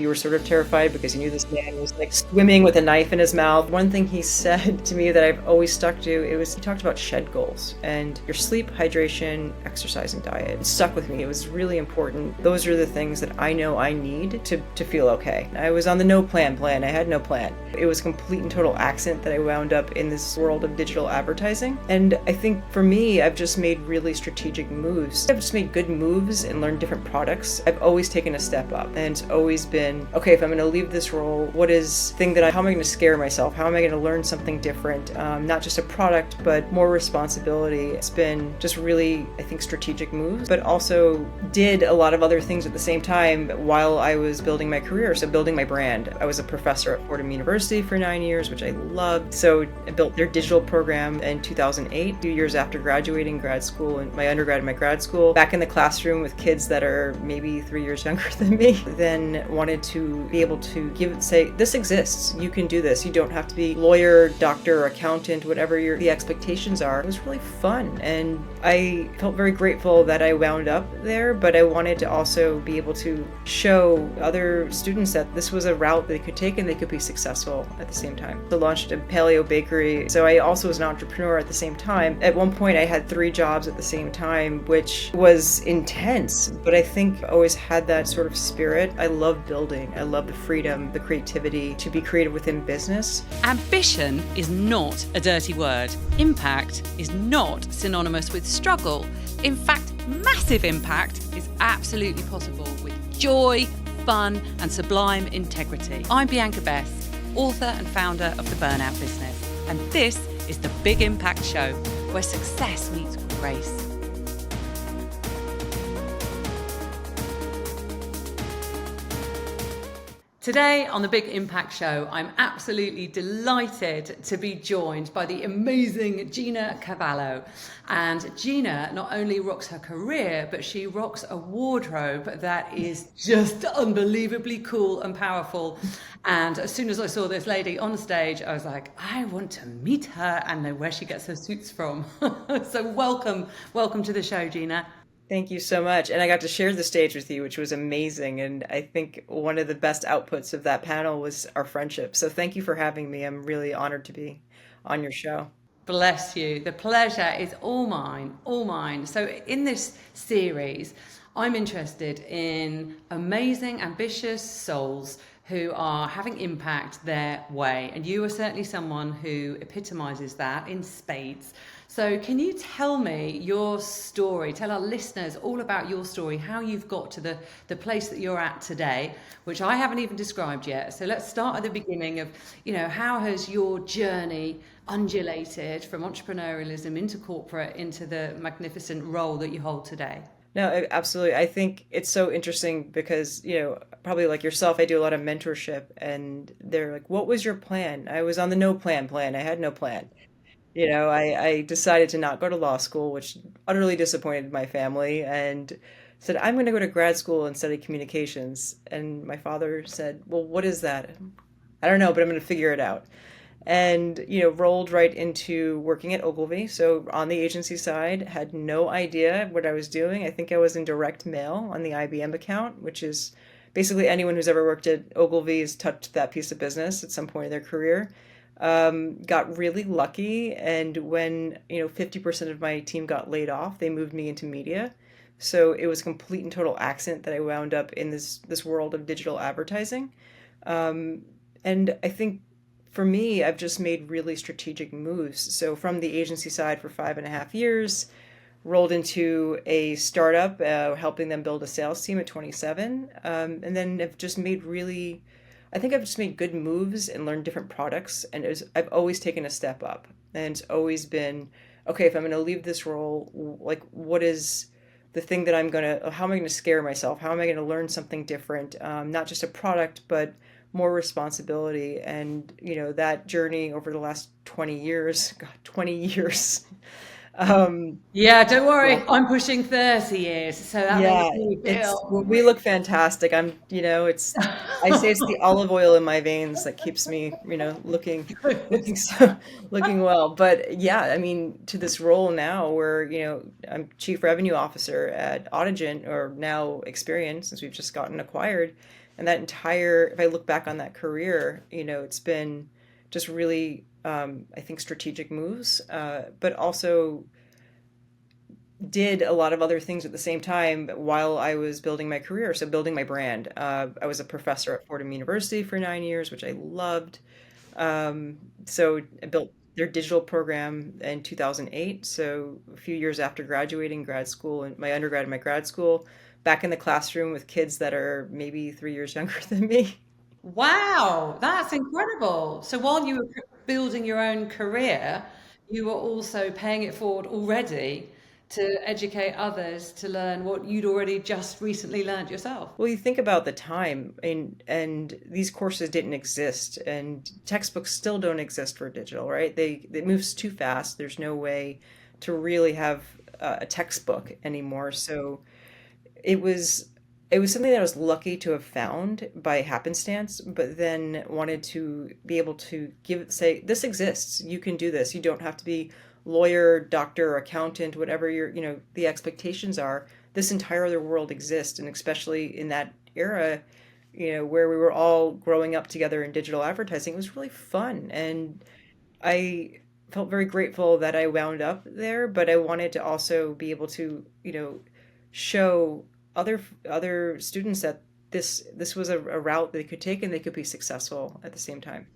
you were sort of terrified because you knew this man was like swimming with a knife in his mouth. One thing he said to me that I've always stuck to, it was he talked about shed goals and your sleep, hydration, exercise, and diet. It stuck with me. It was really important. Those are the things that I know I need to feel okay. I was on the no plan. I had no plan. It was complete and total accident that I wound up in this world of digital advertising. And I think for me, I've just made really strategic moves. I've just made good moves and learned different products. I've always taken a step up, and it's always been, okay, if I'm going to leave this role, what is the thing how am I going to scare myself? How am I going to learn something different? Not just a product, but more responsibility. It's been just really, I think, strategic moves, but also did a lot of other things at the same time while I was building my career. So building my brand. I was a professor at Fordham University for 9 years, which I loved. So I built their digital program in 2008, 2 years after graduating grad school and my undergrad and my grad school, back in the classroom with kids that are maybe 3 years younger than me. Then wanted to be able to say, this exists. You can do this. You don't have to be lawyer, doctor, accountant, whatever the expectations are. It was really fun. And I felt very grateful that I wound up there, but I wanted to also be able to show other students that this was a route they could take and they could be successful at the same time. So I launched a paleo bakery. So I also was an entrepreneur at the same time. At one point I had 3 jobs at the same time, which was intense, but I think I always had that sort of spirit. I love building. I love the freedom, the creativity to be creative within business. Ambition is not a dirty word. Impact is not synonymous with struggle. In fact, massive impact is absolutely possible with joy, fun, and sublime integrity. I'm Bianca Bess, author and founder of The Burnout Business, and this is the Big Impact Show, where success meets grace. Today on the Big Impact Show, I'm absolutely delighted to be joined by the amazing Gina Cavallo. And Gina not only rocks her career, but she rocks a wardrobe that is just unbelievably cool and powerful. And as soon as I saw this lady on stage, I was like, I want to meet her and know where she gets her suits from. So welcome to the show, Gina. Thank you so much. And I got to share the stage with you, which was amazing. And I think one of the best outputs of that panel was our friendship. So thank you for having me. I'm really honored to be on your show. Bless you. The pleasure is all mine, all mine. So in this series, I'm interested in amazing, ambitious souls who are having impact their way. And you are certainly someone who epitomizes that in spades. So can you tell me your story, tell our listeners all about your story, how you've got to the place that you're at today, which I haven't even described yet. So let's start at the beginning of, how has your journey undulated from entrepreneurialism into corporate, into the magnificent role that you hold today? No, absolutely. I think it's so interesting because, probably like yourself, I do a lot of mentorship and they're like, what was your plan? I was on the no plan. I had no plan. I decided to not go to law school, which utterly disappointed my family, and said, I'm going to go to grad school and study communications. And my father said, well, what is that? I don't know, but I'm going to figure it out. And, rolled right into working at Ogilvy. So on the agency side, had no idea what I was doing. I think I was in direct mail on the IBM account, which is basically anyone who's ever worked at Ogilvy has touched that piece of business at some point in their career. Got really lucky, and when 50% of my team got laid off, they moved me into media. So it was a complete and total accident that I wound up in this world of digital advertising. And I think for me, I've just made really strategic moves. So from the agency side for 5.5 years, rolled into a startup, helping them build a sales team at 27, and then I've just made good moves and learned different products. And I've always taken a step up. And it's always been, okay, if I'm going to leave this role, like, what is the thing how am I going to scare myself? How am I going to learn something different? Not just a product, but more responsibility. And, that journey over the last 20 years, Yeah, don't worry. Yeah. I'm pushing 30 years, so that makes me feel. We look fantastic. I say it's the olive oil in my veins that keeps me, looking well. But yeah, to this role now where, I'm Chief Revenue Officer at Audigent, or now Experian, since we've just gotten acquired. And that entire, if I look back on that career, it's been just really, I think, strategic moves, but also did a lot of other things at the same time while I was building my career. So building my brand. I was a professor at Fordham University for 9 years, which I loved. So I built their digital program in 2008. So a few years after graduating grad school and my undergrad and my grad school, back in the classroom with kids that are maybe 3 years younger than me. Wow, that's incredible. So while you were building your own career, you were also paying it forward already to educate others to learn what you'd already just recently learned yourself. Well, you think about the time, and these courses didn't exist, and textbooks still don't exist for digital, right? It moves too fast. There's no way to really have a textbook anymore. So it was it was something that I was lucky to have found by happenstance, but then wanted to be able to say, this exists. You can do this. You don't have to be lawyer, doctor, accountant, whatever the expectations are. This entire other world exists, and especially in that era, where we were all growing up together in digital advertising, it was really fun, and I felt very grateful that I wound up there, but I wanted to also be able to, show other students that this was a route they could take and they could be successful at the same time.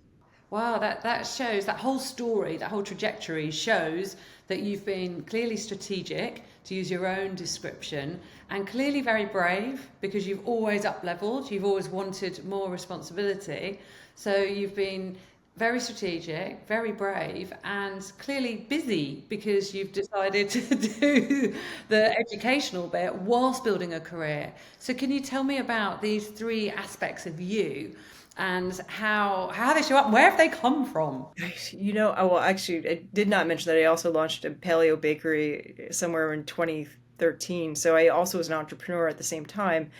Wow, that shows that whole story, that whole trajectory shows that you've been clearly strategic, to use your own description, and clearly very brave because you've always up leveled, you've always wanted more responsibility. So you've been very strategic, very brave, and clearly busy because you've decided to do the educational bit whilst building a career. So can you tell me about these three aspects of you and how they show up? Where have they come from? Well, actually, I did not mention that I also launched a paleo bakery somewhere in 2013. So I also was an entrepreneur at the same time.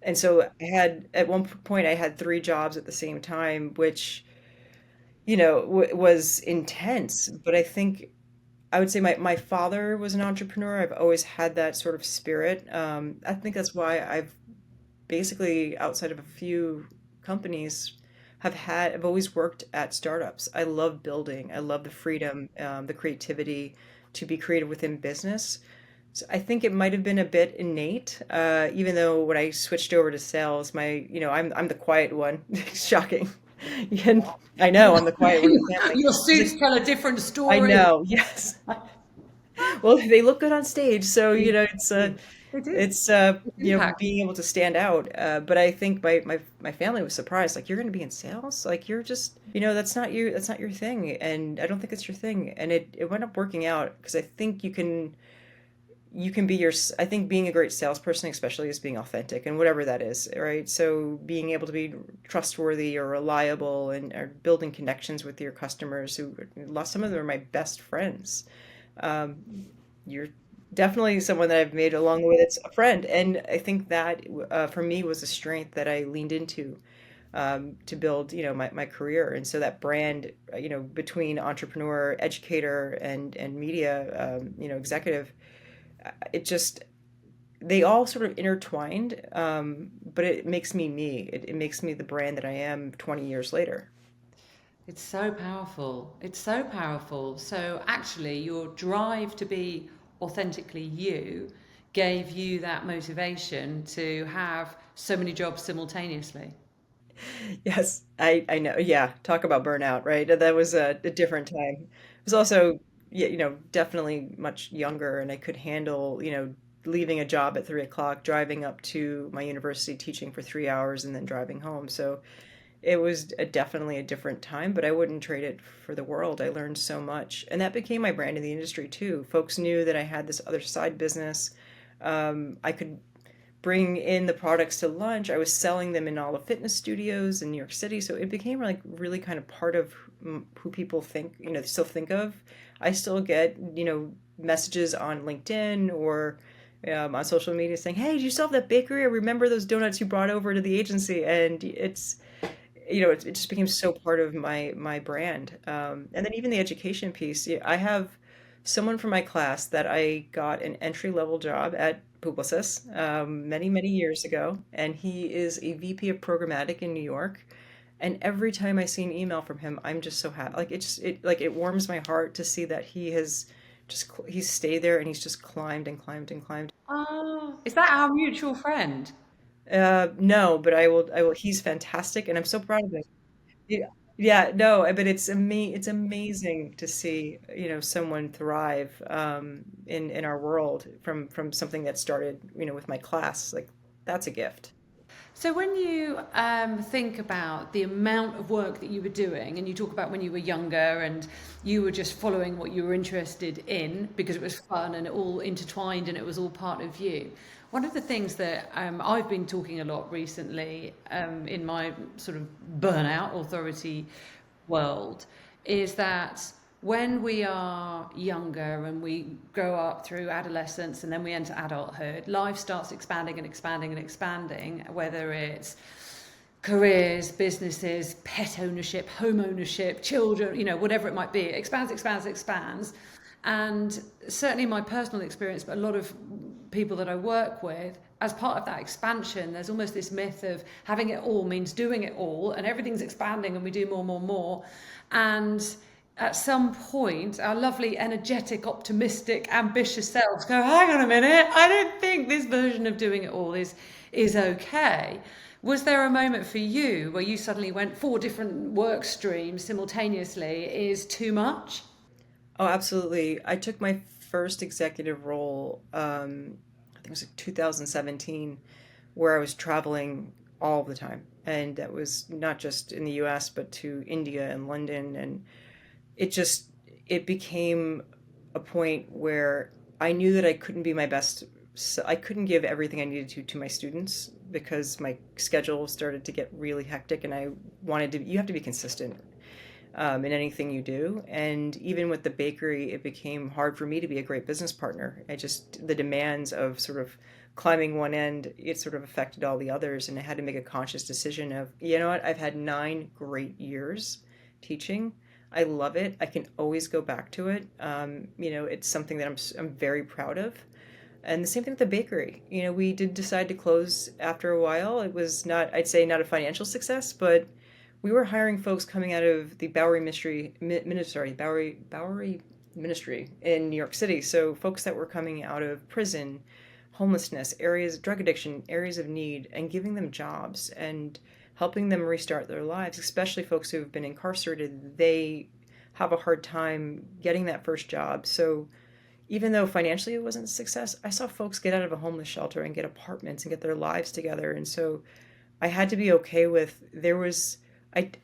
And so at one point, I had three jobs at the same time, which, was intense. But I think I would say my father was an entrepreneur. I've always had that sort of spirit. I think that's why I've basically, outside of a few companies, I've always worked at startups. I love building. I love the freedom, the creativity to be creative within business. So I think it might have been a bit innate, even though when I switched over to sales, I'm the quiet one. Shocking. And I know I'm the quiet one in the family. Your suits tell a different I story. know, yes. Well, they look good on stage, so They do. it's Impact. being able to stand out. But I think my family was surprised, like, you're going to be in sales, like, you're just, that's not your thing, and I don't think it's your thing. And it went up working out because I think you can be I think being a great salesperson especially is being authentic and whatever that is, right? So being able to be trustworthy or reliable and or building connections with your customers who some of them are my best friends. You're definitely someone that I've made along the way that's a friend. And I think that for me was a strength that I leaned into to build, my career. And so that brand, between entrepreneur, educator, and media, executive, it just, they all sort of intertwined, but it makes me me. It makes me the brand that I am 20 years later. It's so powerful. It's so powerful. So actually, your drive to be authentically you gave you that motivation to have so many jobs simultaneously. Yes, I know. Yeah, talk about burnout, right? That was a different time. It was also, yeah, definitely much younger, and I could handle, leaving a job at 3 o'clock, driving up to my university, teaching for 3 hours, and then driving home. So it was definitely a different time, but I wouldn't trade it for the world. I learned so much, and that became my brand in the industry too. Folks knew that I had this other side business. I could bring in the products to lunch. I was selling them in all the fitness studios in New York City. So it became like really kind of part of who people think, still think of. I still get, messages on LinkedIn or on social media saying, "Hey, do you still have that bakery? I remember those donuts you brought over to the agency." And it just became so part of my brand. And then even the education piece, yeah, I have someone from my class that I got an entry level job at Publicis many, many years ago, and he is a VP of programmatic in New York. And every time I see an email from him, I'm just so happy. Like it warms my heart to see that he has he's stayed there and he's just climbed and climbed and climbed. Oh, is that our mutual friend? No, but I will. He's fantastic, and I'm so proud of him. Yeah, yeah, no, but it's amazing to see, someone thrive in our world from something that started, with my class. Like that's a gift. So when you think about the amount of work that you were doing, and you talk about when you were younger and you were just following what you were interested in because it was fun and it all intertwined and it was all part of you. One of the things that I've been talking a lot recently in my sort of burnout authority world is that when we are younger and we grow up through adolescence and then we enter adulthood, life starts expanding and expanding and expanding, whether it's careers, businesses, pet ownership, home ownership, children, whatever it might be. It expands, expands, expands. And certainly my personal experience, but a lot of people that I work with, as part of that expansion, there's almost this myth of having it all means doing it all, and everything's expanding and we do more, more, more. And at some point, our lovely, energetic, optimistic, ambitious selves go, hang on a minute, I don't think this version of doing it all is okay. Was there a moment for you where you suddenly went four different work streams simultaneously is too much? Oh, absolutely. I took my first executive role, I think it was like 2017, where I was traveling all the time. And that was not just in the US, but to India and London. And it just, it became a point where I knew that I couldn't be my best. So I couldn't give everything I needed to my students because my schedule started to get really hectic and I wanted to, you have to be consistent in anything you do. And even with the bakery, it became hard for me to be a great business partner. The demands of sort of climbing one end, it sort of affected all the others. And I had to make a conscious decision of, you know what, I've had 9 great years teaching. I love it. I can always go back to it. It's something that I'm very proud of. And the same thing with the bakery. We did decide to close after a while. It was not, I'd say, not a financial success, but we were hiring folks coming out of the Bowery Ministry in New York City. So folks that were coming out of prison, homelessness, areas, drug addiction, areas of need, and giving them jobs and helping them restart their lives, especially folks who have been incarcerated. They have a hard time getting that first job. So even though financially it wasn't a success, I saw folks get out of a homeless shelter and get apartments and get their lives together. And so I had to be okay with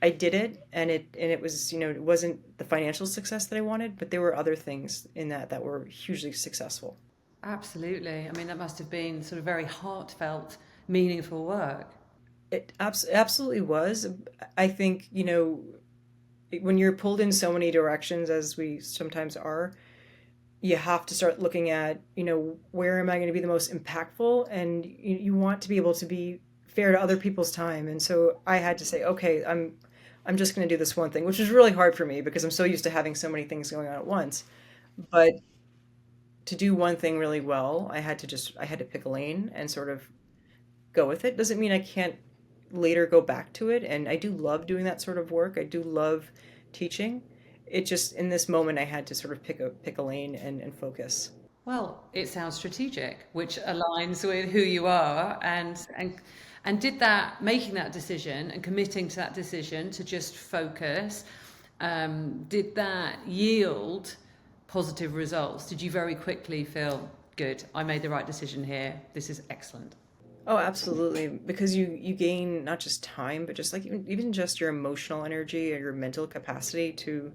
I did it and it was, it wasn't the financial success that I wanted, but there were other things in that were hugely successful. Absolutely. I mean, that must have been sort of very heartfelt, meaningful work. It absolutely was. I think, when you're pulled in so many directions as we sometimes are, you have to start looking at, where am I going to be the most impactful? And you want to be able to be fair to other people's time. And so I had to say, okay, I'm just going to do this one thing, which was really hard for me because I'm so used to having so many things going on at once. But to do one thing really well, I had to pick a lane and sort of go with it. Doesn't mean I can't later go back to it. And I do love doing that sort of work. I do love teaching. It just in this moment I had to sort of pick a lane and focus. Well, it sounds strategic, which aligns with who you are, and did that making that decision and committing to that decision to just focus, did that yield positive results? Did you very quickly feel good? I made the right decision here. This is excellent. Oh, absolutely. Because you gain not just time, but just like even just your emotional energy or your mental capacity to,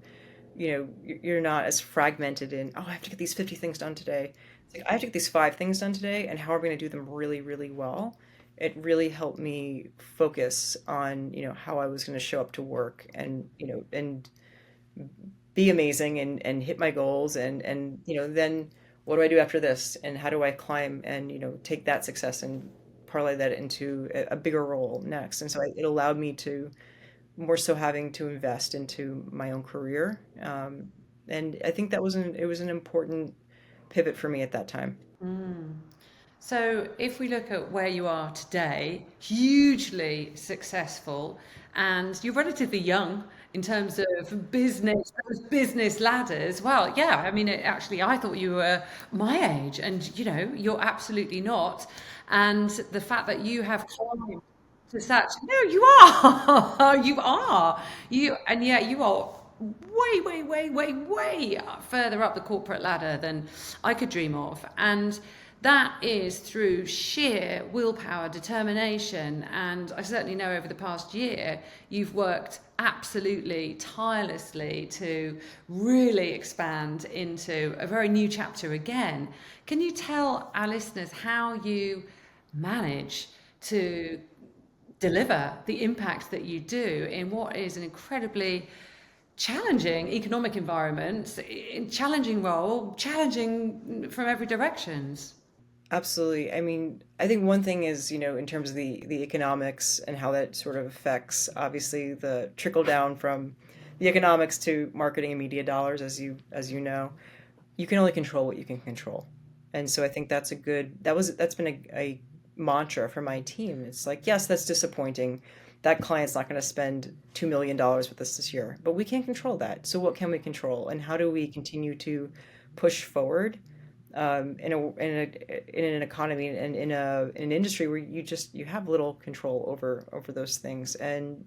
you're not as fragmented in, oh, I have to get these 50 things done today. It's like I have to get these 5 things done today, and how are we going to do them really, really well? It really helped me focus on, how I was going to show up to work and, and be amazing and hit my goals and then what do I do after this and how do I climb and take that success and parlay that into a bigger role next. And so it allowed me to more so having to invest into my own career. And I think it was an important pivot for me at that time. Mm. So, if we look at where you are today, hugely successful, and you're relatively young in terms of business, those business ladders. Well, yeah, I mean, actually, I thought you were my age, and you're absolutely not. And the fact that you have climbed to such, no, you are, you are, and yet you are way, way, way, way, way further up the corporate ladder than I could dream of. And that is through sheer willpower, determination. And I certainly know over the past year, you've worked absolutely tirelessly to really expand into a very new chapter again. Can you tell our listeners how you manage to deliver the impact that you do in what is an incredibly challenging economic environment, challenging role, challenging from every directions? Absolutely. I mean, I think one thing is, in terms of the economics and how that sort of affects obviously the trickle down from the economics to marketing and media dollars, as you know, you can only control what you can control. And so I think that's been a mantra for my team. It's like, yes, that's disappointing. That client's not going to spend $2 million with us this year, but we can't control that. So what can we control, and how do we continue to push forward in an economy and in an industry where you have little control over those things. And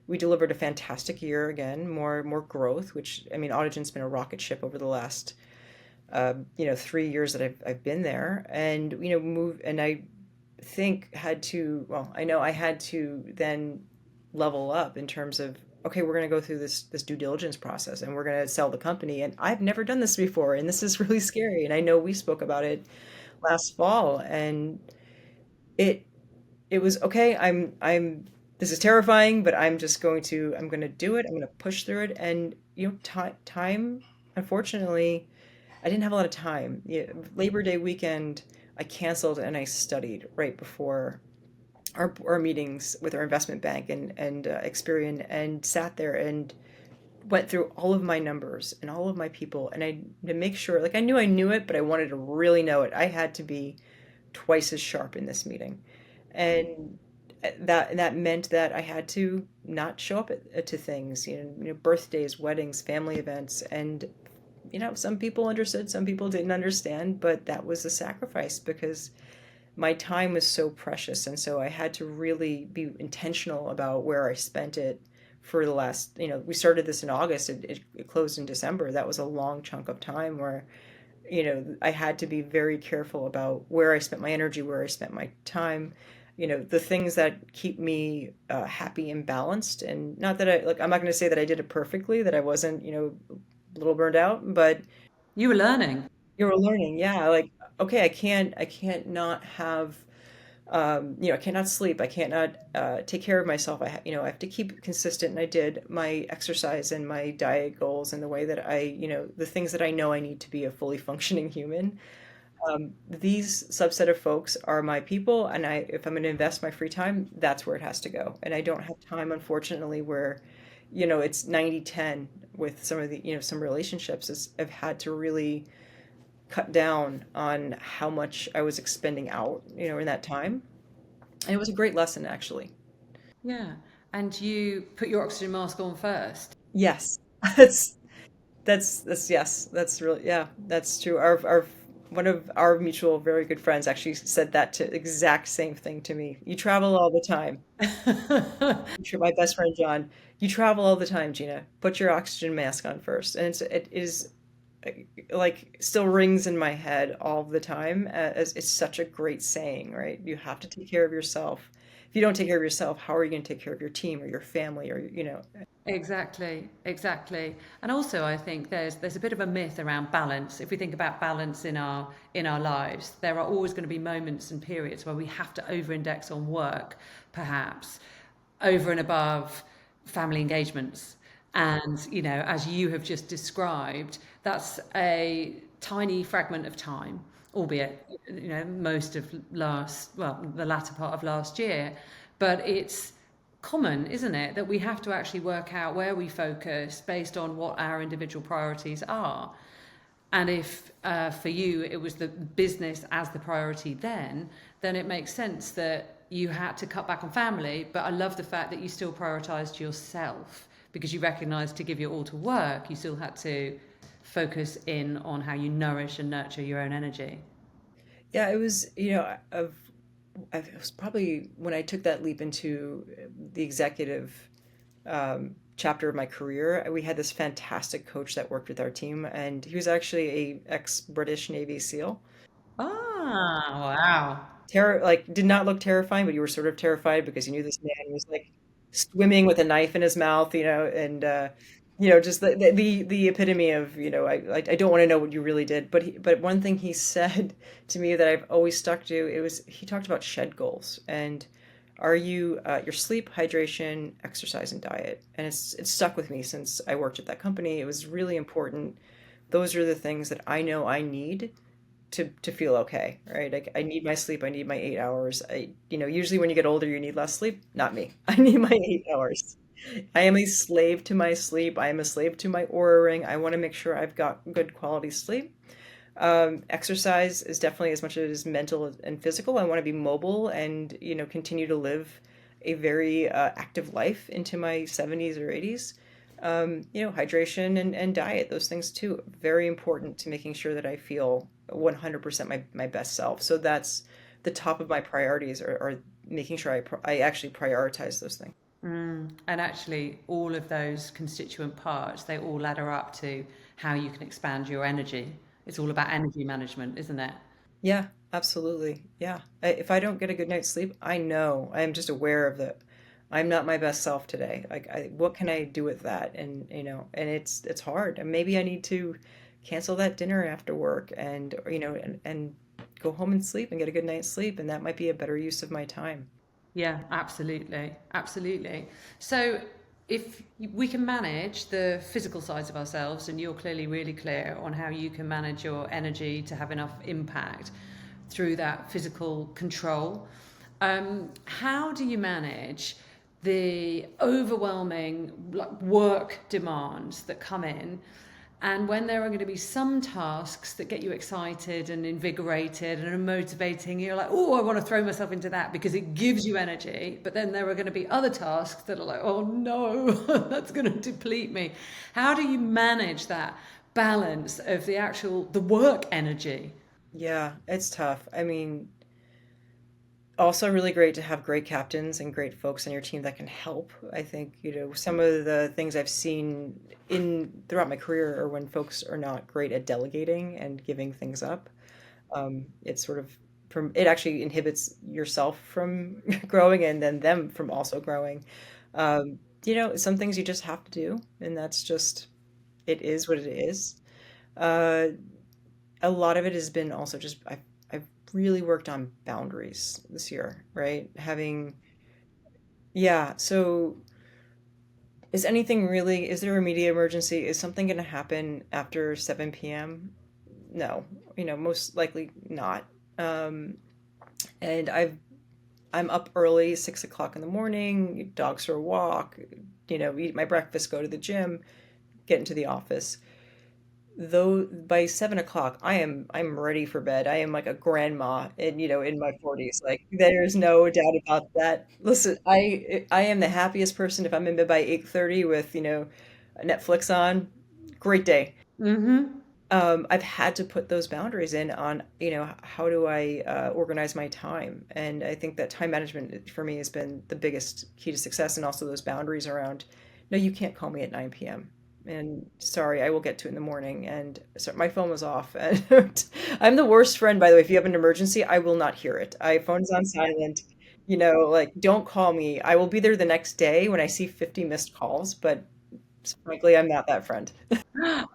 we delivered a fantastic year again, more growth, which, I mean, Audigent's been a rocket ship over the last 3 years that I've been there, and move. And I think had to well I know I had to then level up in terms of, okay, we're going to go through this due diligence process, and we're going to sell the company, and I've never done this before, and this is really scary. And I know we spoke about it last fall, and it it was okay. I'm this is terrifying, but I'm going to do it. I'm going to push through it. And time, unfortunately, I didn't have a lot of time. Yeah, Labor Day weekend, I canceled and I studied right before our meetings with our investment bank and Experian, and sat there and went through all of my numbers and all of my people, and I to make sure, like, I knew it, but I wanted to really know it. I had to be twice as sharp in this meeting, and that meant that I had to not show up to things, birthdays, weddings, family events, and some people understood, some people didn't understand, but that was a sacrifice because my time was so precious. And so I had to really be intentional about where I spent it for the last, we started this in August, it closed in December. That was a long chunk of time where, I had to be very careful about where I spent my energy, where I spent my time, the things that keep me happy and balanced. And not that I'm not going to say that I did it perfectly, that I wasn't, a little burned out, but You were learning. you were learning. Yeah. Like, okay, I can't not have, I cannot sleep. I can't not take care of myself. I have to keep consistent. And I did my exercise and my diet goals and the way that the things that I know I need to be a fully functioning human. These subset of folks are my people, and if I'm going to invest my free time, that's where it has to go. And I don't have time, unfortunately, where, it's 90-10 with some of the, some relationships. I've had to really cut down on how much I was expending out, in that time. And it was a great lesson, actually. Yeah. And you put your oxygen mask on first. Yes, that's yes, that's really, yeah, that's true. Our one of our mutual very good friends actually said that to exact same thing to me. You travel all the time. My best friend John, you travel all the time, Gina. Put your oxygen mask on first. And it is like still rings in my head all the time, as it's such a great saying, right? You have to take care of yourself. If you don't take care of yourself, how are you going to take care of your team or your family or Exactly, exactly. And also I think there's a bit of a myth around balance. If we think about balance in our lives, there are always going to be moments and periods where we have to over-index on work, perhaps, over and above family engagements. And, as you have just described, that's a tiny fragment of time, albeit, most of the latter part of last year. But it's common, isn't it, that we have to actually work out where we focus based on what our individual priorities are. And if for you it was the business as the priority then it makes sense that you had to cut back on family. But I love the fact that you still prioritized yourself because you recognized to give your all to work, you still had to focus in on how you nourish and nurture your own energy. Yeah, it was, it was probably when I took that leap into the executive chapter of my career. We had this fantastic coach that worked with our team, and he was actually a ex-British Navy SEAL. Ah, wow. Like did not look terrifying, but you were sort of terrified because you knew this man was like swimming with a knife in his mouth, and just the epitome of, I don't want to know what you really did, but one thing he said to me that I've always stuck to, it was he talked about shed goals and are you your sleep, hydration, exercise, and diet, and it's stuck with me since I worked at that company. It was really important. Those are the things that I know I need to feel okay, right? Like I need my sleep, I need my 8 hours. Usually when you get older, you need less sleep. Not me. I need my 8 hours. I am a slave to my sleep. I am a slave to my Aura ring. I want to make sure I've got good quality sleep. Exercise is definitely as much as it is mental and physical. I want to be mobile and, continue to live a very active life into my 70s or 80s. Hydration and diet, those things too, very important to making sure that I feel 100% my best self. So that's the top of my priorities are making sure I actually prioritize those things. And actually, all of those constituent parts, they all ladder up to how you can expand your energy. It's all about energy management, isn't it? Yeah, absolutely. Yeah. If I don't get a good night's sleep, I know I am just aware of that. I'm not my best self today. Like, what can I do with that? And and it's hard. And maybe I need to cancel that dinner after work and and go home and sleep and get a good night's sleep. And that might be a better use of my time. Yeah, absolutely. Absolutely. So, if we can manage the physical sides of ourselves, and you're clearly really clear on how you can manage your energy to have enough impact through that physical control, how do you manage the overwhelming like work demands that come in, and when there are going to be some tasks that get you excited and invigorated and are motivating, you're like, oh, I want to throw myself into that because it gives you energy. But then there are going to be other tasks that are like, oh no, that's going to deplete me. How do you manage that balance of the work energy? Yeah, it's tough. I mean, also really great to have great captains and great folks on your team that can help. I think, some of the things I've seen in throughout my career are when folks are not great at delegating and giving things up. It's sort of it actually inhibits yourself from growing and then them from also growing. Some things you just have to do, and that's just it is what it is. Uh, a lot of it has been also just I've really worked on boundaries this year, right? Yeah, so is there a media emergency? Is something going to happen after 7 p.m.? No, most likely not. Um, and I'm up early, 6 o'clock in the morning, dogs for a walk, eat my breakfast, go to the gym, get into the office. Though by 7 o'clock, I'm ready for bed. I am like a grandma in my 40s. Like there's no doubt about that. Listen, I am the happiest person if I'm in bed by 8:30 with, Netflix on. Great day. Mm-hmm. I've had to put those boundaries in on, how do I organize my time? And I think that time management for me has been the biggest key to success, and also those boundaries around, no, you can't call me at 9 p.m. And sorry, I will get to it in the morning. And so my phone was off. And I'm the worst friend, by the way. If you have an emergency, I will not hear it. Phone's on silent. Like don't call me. I will be there the next day when I see 50 missed calls, but frankly, I'm not that friend.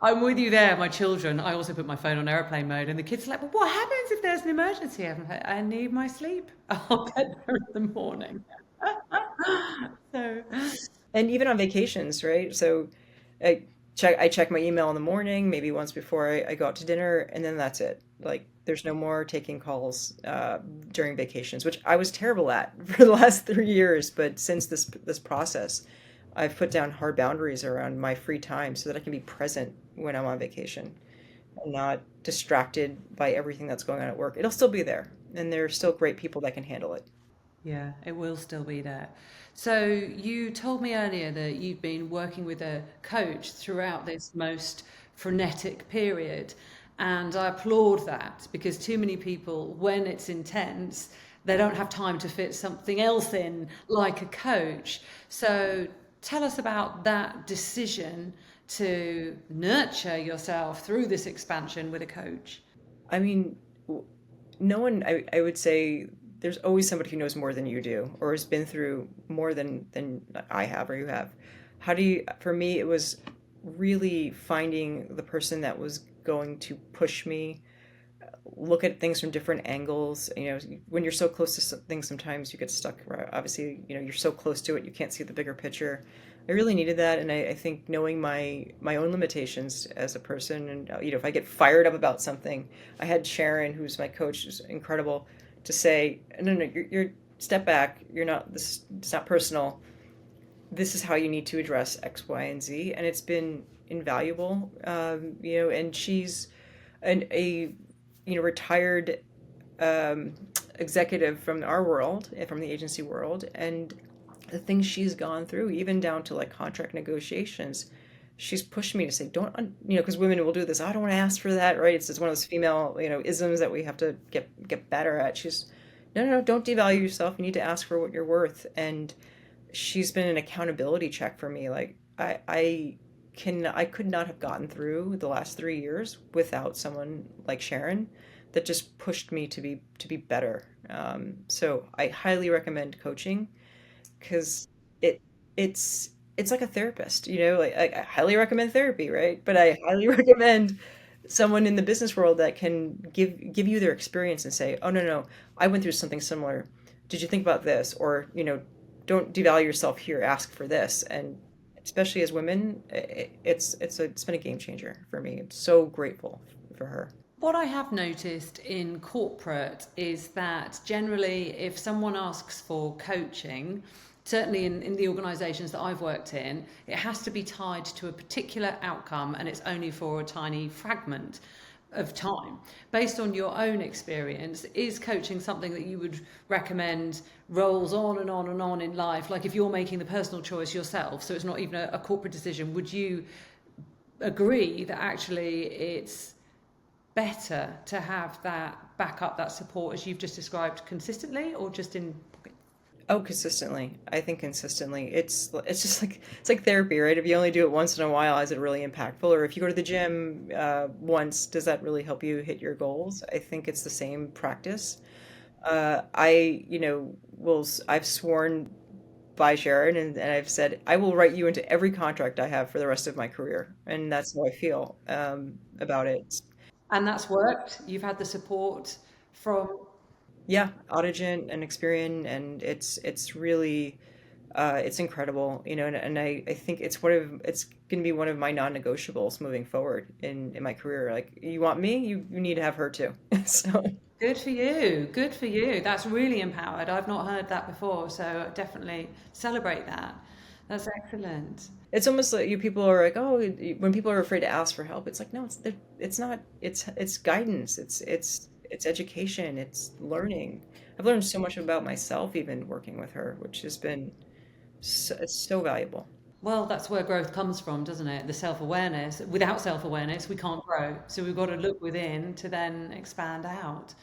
I'm with you there. My children, I also put my phone on airplane mode, and the kids are like, well, what happens if there's an emergency? I'm like, I need my sleep. I'll get there in the morning. So, And even on vacations, right? So I check my email in the morning, maybe once before I go out to dinner, and then that's it. Like there's no more taking calls during vacations, which I was terrible at for the last 3 years. But since this process, I've put down hard boundaries around my free time so that I can be present when I'm on vacation. and not distracted by everything that's going on at work. It'll still be there, and there are still great people that can handle it. Yeah, it will still be there. So you told me earlier that you've been working with a coach throughout this most frenetic period, and I applaud that because too many people, when it's intense, they don't have time to fit something else in, like a coach. So tell us about that decision to nurture yourself through this expansion with a coach. I mean, no one, I would say there's always somebody who knows more than you do or has been through more than I have or you have. How do you, for me, it was really finding the person that was going to push me, look at things from different angles. When you're so close to things, sometimes you get stuck. Right? Obviously, you're so close to it, you can't see the bigger picture. I really needed that, and I think knowing my own limitations as a person, and if I get fired up about something, I had Sharon, who's my coach, who's incredible, to say, no, no, you're step back. You're not this. It's not personal. This is how you need to address X, Y, and Z, and it's been invaluable. And she's a retired executive from our world, from the agency world, and the things she's gone through, even down to like contract negotiations, she's pushed me to say, don't, because women will do this. I don't want to ask for that, right? It's one of those female, isms that we have to get better at. She's, no, no, no, don't devalue yourself. You need to ask for what you're worth. And she's been an accountability check for me. Like I could not have gotten through the last 3 years without someone like Sharon that just pushed me to be better. So I highly recommend coaching because it's like a therapist, like I highly recommend therapy, right? But I highly recommend someone in the business world that can give you their experience and say, oh, no, no, I went through something similar. Did you think about this? Or, don't devalue yourself here, ask for this. And especially as women, it's been a game changer for me. I'm so grateful for her. What I have noticed in corporate is that generally, if someone asks for coaching, certainly in the organisations that I've worked in, it has to be tied to a particular outcome and it's only for a tiny fragment of time. Based on your own experience, is coaching something that you would recommend rolls on and on and on in life? Like if you're making the personal choice yourself, so it's not even a corporate decision, would you agree that actually it's better to have that backup, that support, as you've just described, consistently or just in pockets? Oh, consistently. I think consistently. It's just like it's like therapy, right? If you only do it once in a while, is it really impactful? Or if you go to the gym once, does that really help you hit your goals? I think it's the same practice. I've sworn by Sharon, and I've said I will write you into every contract I have for the rest of my career, and that's how I feel about it. And that's worked. You've had the support from. Yeah, Audigent and Experian, and it's really it's incredible, and I think it's going to be one of my non-negotiables moving forward in my career. Like, you want me, you need to have her too. So Good for you. Good for you. That's really empowered. I've not heard that before, so definitely celebrate that. That's excellent. it's almost like you people are like, oh, when people are afraid to ask for help, it's like, no, it's not. It's guidance. It's education. It's learning. I've learned so much about myself even working with her, which has been it's so valuable. Well, that's where growth comes from, doesn't it? The self-awareness. Without self-awareness, we can't grow. So we've got to look within to then expand out.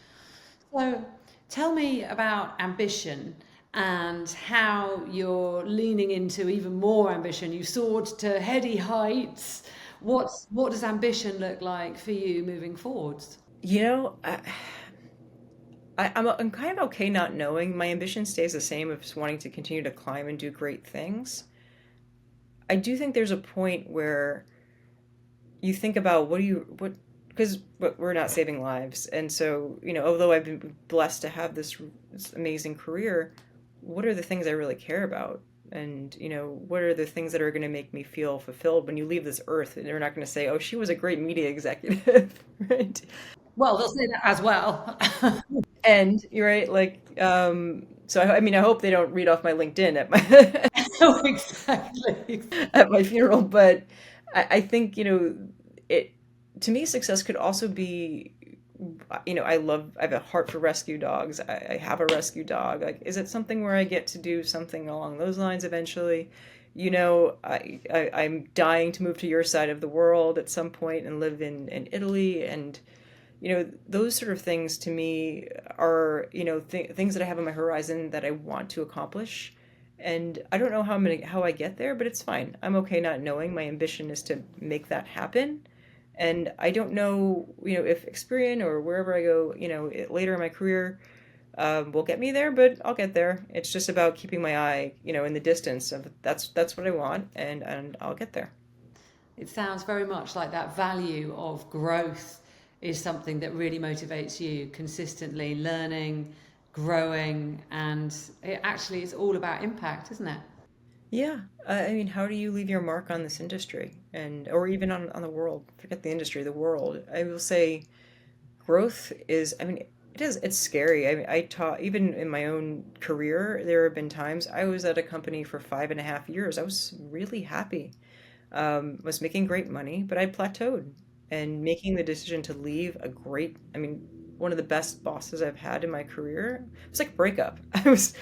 So tell me about ambition and how you're leaning into even more ambition. You soared to heady heights. What does ambition look like for you moving forwards? You know, I'm kind of okay not knowing. My ambition stays the same of just wanting to continue to climb and do great things. I do think there's a point where you think about because we're not saving lives, and so although I've been blessed to have this amazing career, what are the things I really care about? And what are the things that are going to make me feel fulfilled when you leave this earth? And they're not going to say, "Oh, she was a great media executive," right? Well, they'll say that as well. And you're right, like, so I mean, I hope they don't read off my LinkedIn at my Oh, exactly. at my funeral, but I think it to me, success could also be, I have a heart for rescue dogs. I have a rescue dog. Like, is it something where I get to do something along those lines eventually? I'm dying to move to your side of the world at some point and live in Italy. And, those sort of things to me are, things that I have on my horizon that I want to accomplish. And I don't know how I get there, but it's fine. I'm okay not knowing. My ambition is to make that happen. And I don't know, if Experian or wherever I go, later in my career, will get me there, but I'll get there. It's just about keeping my eye, in the distance of that's what I want, and I'll get there. It sounds very much like that value of growth is something that really motivates you, consistently learning, growing, and it actually is all about impact, isn't it? Yeah, I mean, how do you leave your mark on this industry or even on the world? Forget the industry, the world. I will say growth is, I mean, it's scary. I mean, I taught, even in my own career, there have been times I was at a company for 5.5 years. I was really happy, was making great money, but I plateaued. And making the decision to leave I mean, one of the best bosses I've had in my career, it was like a breakup. I was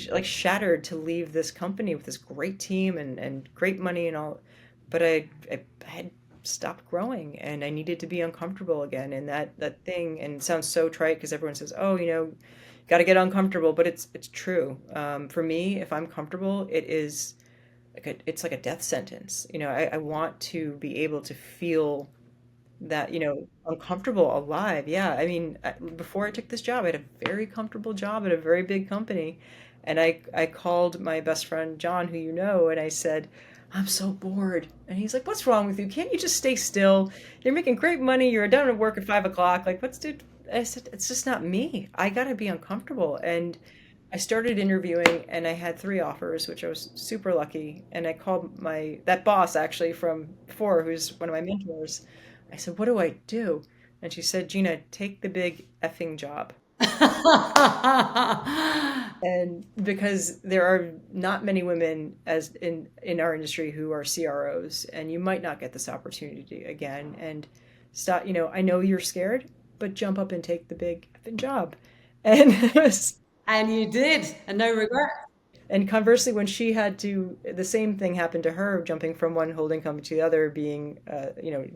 like shattered to leave this company with this great team and great money and all, but I had stopped growing and I needed to be uncomfortable again. And that thing, and it sounds so trite because everyone says, oh, got to get uncomfortable, but it's true. For me, if I'm comfortable, it's like a death sentence. I want to be able to feel that, uncomfortable, alive. Yeah. I mean, before I took this job, I had a very comfortable job at a very big company. And I called my best friend, John, who and I said, I'm so bored. And he's like, what's wrong with you? Can't you just stay still? You're making great money. You're done at work at 5 o'clock. Like, I said, it's just not me. I got to be uncomfortable. And I started interviewing and I had 3 offers, which I was super lucky. And I called that boss actually from before, who's one of my mentors. I said, what do I do? And she said, Gina, take the big effing job. And because there are not many women as in our industry who are CROs, and you might not get this opportunity again. And stop, I know you're scared, but jump up and take the big effing job. And it was And you did, and no regret. And conversely, when the same thing happened to her, jumping from one holding company to the other, being,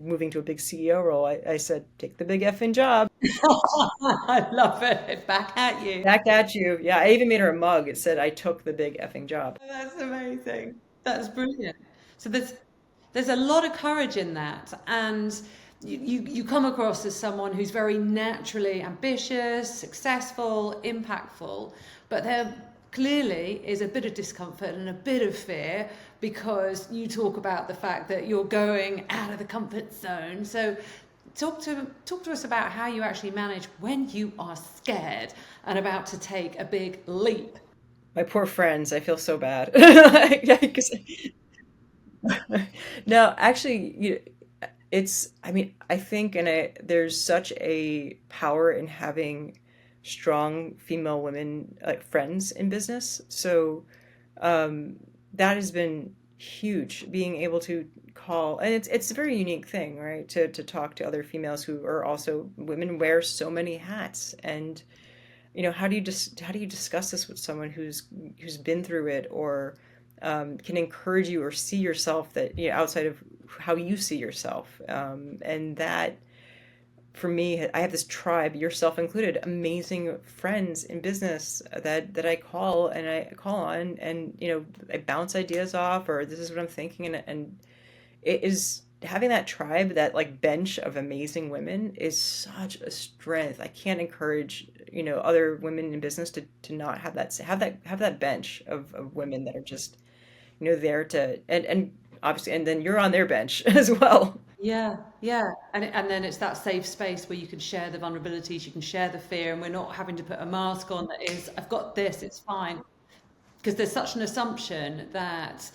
moving to a big CEO role, I said, take the big effing job. I love it. Back at you. Back at you. Yeah, I even made her a mug. It said, I took the big effing job. That's amazing. That's brilliant. So there's a lot of courage in that, and you come across as someone who's very naturally ambitious, successful, impactful, but there clearly is a bit of discomfort and a bit of fear because you talk about the fact that you're going out of the comfort zone. So talk to us about how you actually manage when you are scared and about to take a big leap. My poor friends, I feel so bad. 'Cause- no, actually, I mean, I think, there's such a power in having strong female women, like friends in business. So, um, that has been huge, being able to call, and it's a very unique thing, right? To talk to other females who are also women, wear so many hats. And how do you discuss this with someone who's been through it, or can encourage you or see yourself that, outside of how you see yourself. And that, for me, I have this tribe, yourself included, amazing friends in business that I call on, and I bounce ideas off, or this is what I'm thinking, and it is having that tribe, that like bench of amazing women, is such a strength. I can't encourage other women in business to not have that bench of women that are just there to, and obviously, and then you're on their bench as well. Yeah, yeah. And then it's that safe space where you can share the vulnerabilities, you can share the fear, and we're not having to put a mask on that is, I've got this, it's fine. Because there's such an assumption that,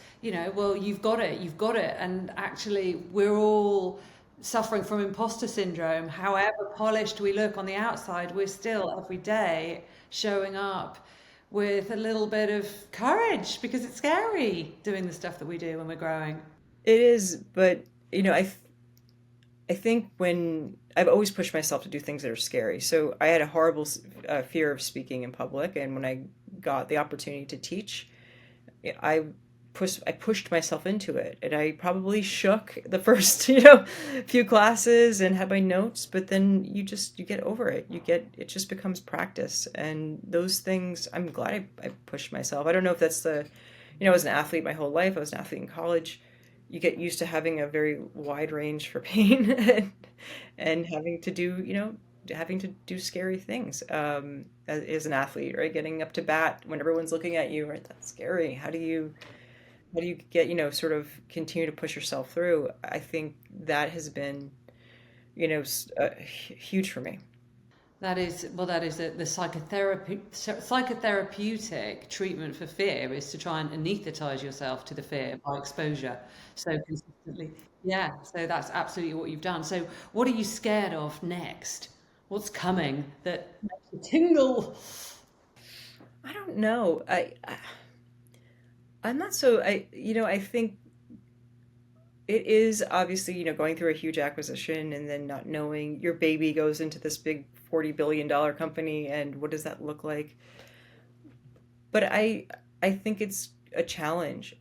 well, you've got it. And actually, we're all suffering from imposter syndrome. However polished we look on the outside, we're still every day showing up with a little bit of courage because it's scary doing the stuff that we do when we're growing. It is, but I I think when I've always pushed myself to do things that are scary. So I had a horrible fear of speaking in public, and when I got the opportunity to teach, I I pushed myself into it, and I probably shook the first few classes and had my notes, but then you get over it. It just becomes practice, and those things I'm glad I pushed myself. I don't know if that's I was an athlete my whole life. I was an athlete in college. You get used to having a very wide range for pain and having to do scary things as an athlete, right? Getting up to bat when everyone's looking at you, right? That's scary. How do you get, sort of continue to push yourself through? I think that has been, huge for me. That is, well, that is the psychotherapeutic treatment for fear is to try and anesthetize yourself to the fear by exposure so consistently. Yeah, so that's absolutely what you've done. So, what are you scared of next? What's coming that makes you tingle? I don't know. I'm not so, I think it is obviously, going through a huge acquisition and then not knowing your baby goes into this big $40 billion company and what does that look like? But I think it's a challenge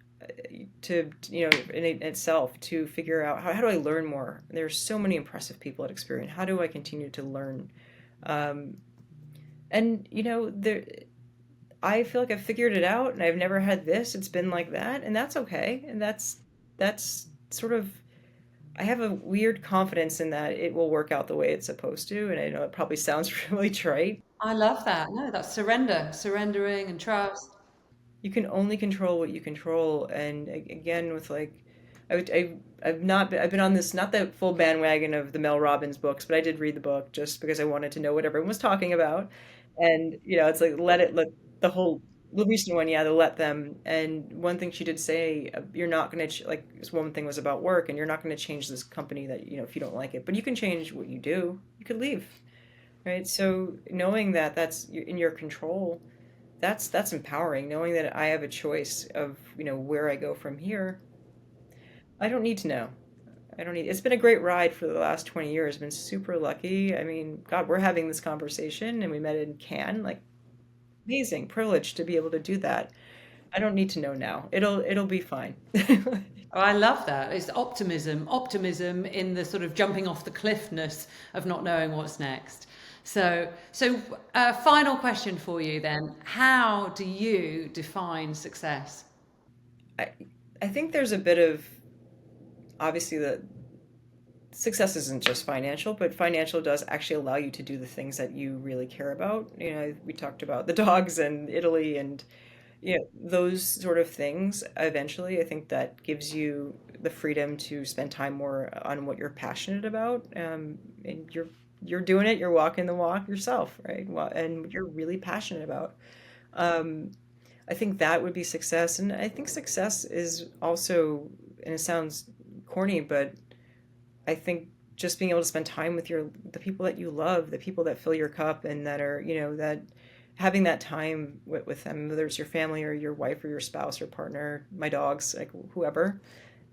in itself to figure out how do I learn more? There's so many impressive people at Experian. How do I continue to learn? Um, and there I feel like I've figured it out and I've never had this. It's been like that, and that's okay. And that's sort of I have a weird confidence in that it will work out the way it's supposed to, and I know it probably sounds really trite. I love that. No, that's surrendering and trust. You can only control what you control, and again with like I've not been, I've been on this, not the full bandwagon of the Mel Robbins books, but I did read the book just because I wanted to know what everyone was talking about. And it's like let the whole the recent one, yeah, the let them. And one thing she did say, you're not going to like this one thing was about work, and you're not going to change this company that if you don't like it, but you can change what you do. You could leave, right? So knowing that that's in your control, that's empowering. Knowing that I have a choice of where I go from here. I don't need to know. I don't need. It's been a great ride for the last 20 years. I've been super lucky. I mean, God, we're having this conversation, and we met in Cannes. Like, amazing privilege to be able to do that. I don't need to know now. It'll be fine. Oh, I love that. It's optimism in the sort of jumping off the cliffness of not knowing what's next. So, final question for you then. How do you define success? I I think there's a bit of obviously the success isn't just financial, but financial does actually allow you to do the things that you really care about. We talked about the dogs and Italy and those sort of things. Eventually, I think that gives you the freedom to spend time more on what you're passionate about. And you're doing it, you're walking the walk yourself, right? And you're really passionate about. Um, I think that would be success. And I think success is also, and it sounds corny, but I think just being able to spend time with the people that you love, the people that fill your cup and that are, that having that time with them, whether it's your family or your wife or your spouse or partner, my dogs, like whoever,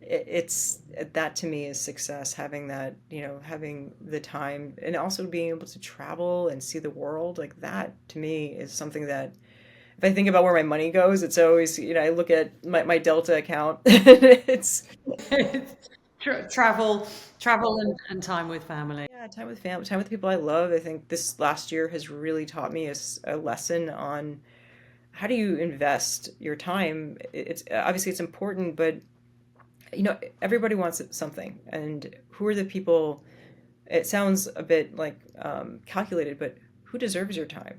it's that to me is success. Having that, having the time and also being able to travel and see the world, like that to me is something that if I think about where my money goes, it's always, I look at my Delta account. It's Travel, travel and time with family. yeah, time with family, time with people I love. I think this last year has really taught me a lesson on how do you invest your time. It's obviously it's important, but everybody wants something, and who are the people? It sounds a bit like calculated, but who deserves your time,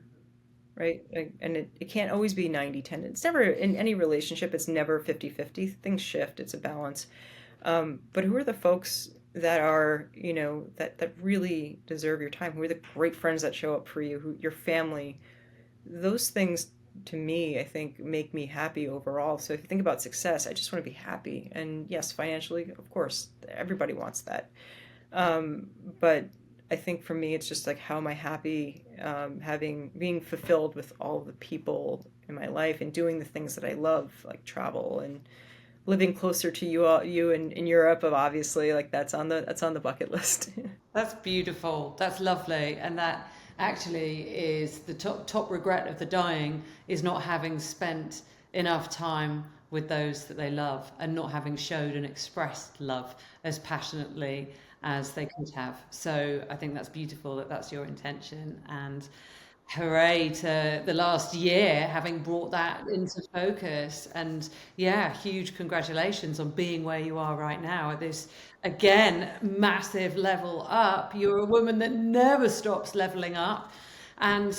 right? And it can't always be 90-10. It's never in any relationship. It's never 50-50. Things shift. It's a balance. But who are the folks that are, that really deserve your time? Who are the great friends that show up for you? Your family? Those things to me, I think, make me happy overall. So if you think about success, I just want to be happy. And yes, financially, of course, everybody wants that. But I think for me, it's just like how am I happy, being fulfilled with all the people in my life and doing the things that I love, like travel and living closer to you in Europe, obviously, like that's on the bucket list. That's beautiful. That's lovely. And that actually is the top regret of the dying, is not having spent enough time with those that they love and not having showed and expressed love as passionately as they could have. So I think that's beautiful that that's your intention, and hooray to the last year having brought that into focus. And yeah, huge congratulations on being where you are right now at this, again, massive level up. You're a woman that never stops leveling up, and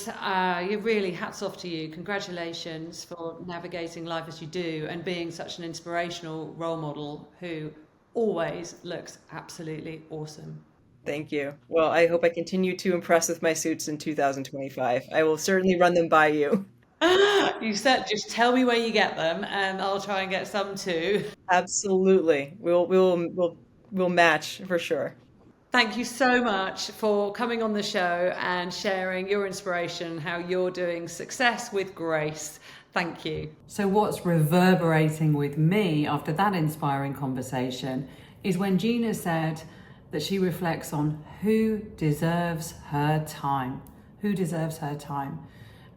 you really, hats off to you. Congratulations for navigating life as you do and being such an inspirational role model who always looks absolutely awesome. Thank you. Well, I hope I continue to impress with my suits in 2025. I will certainly run them by you. You said just tell me where you get them and I'll try and get some too. Absolutely. We'll match for sure. Thank you so much for coming on the show and sharing your inspiration, how you're doing success with grace. Thank you. So what's reverberating with me after that inspiring conversation is when Gina said that she reflects on who deserves her time. Who deserves her time?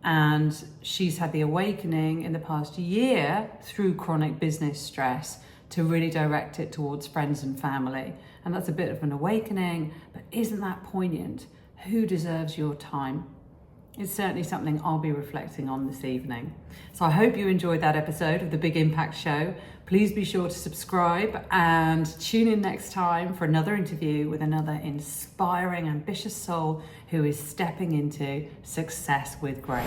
And she's had the awakening in the past year through chronic business stress to really direct it towards friends and family. And that's a bit of an awakening, but isn't that poignant? Who deserves your time? It's certainly something I'll be reflecting on this evening. So I hope you enjoyed that episode of The Big Impact Show. Please be sure to subscribe and tune in next time for another interview with another inspiring, ambitious soul who is stepping into success with grace.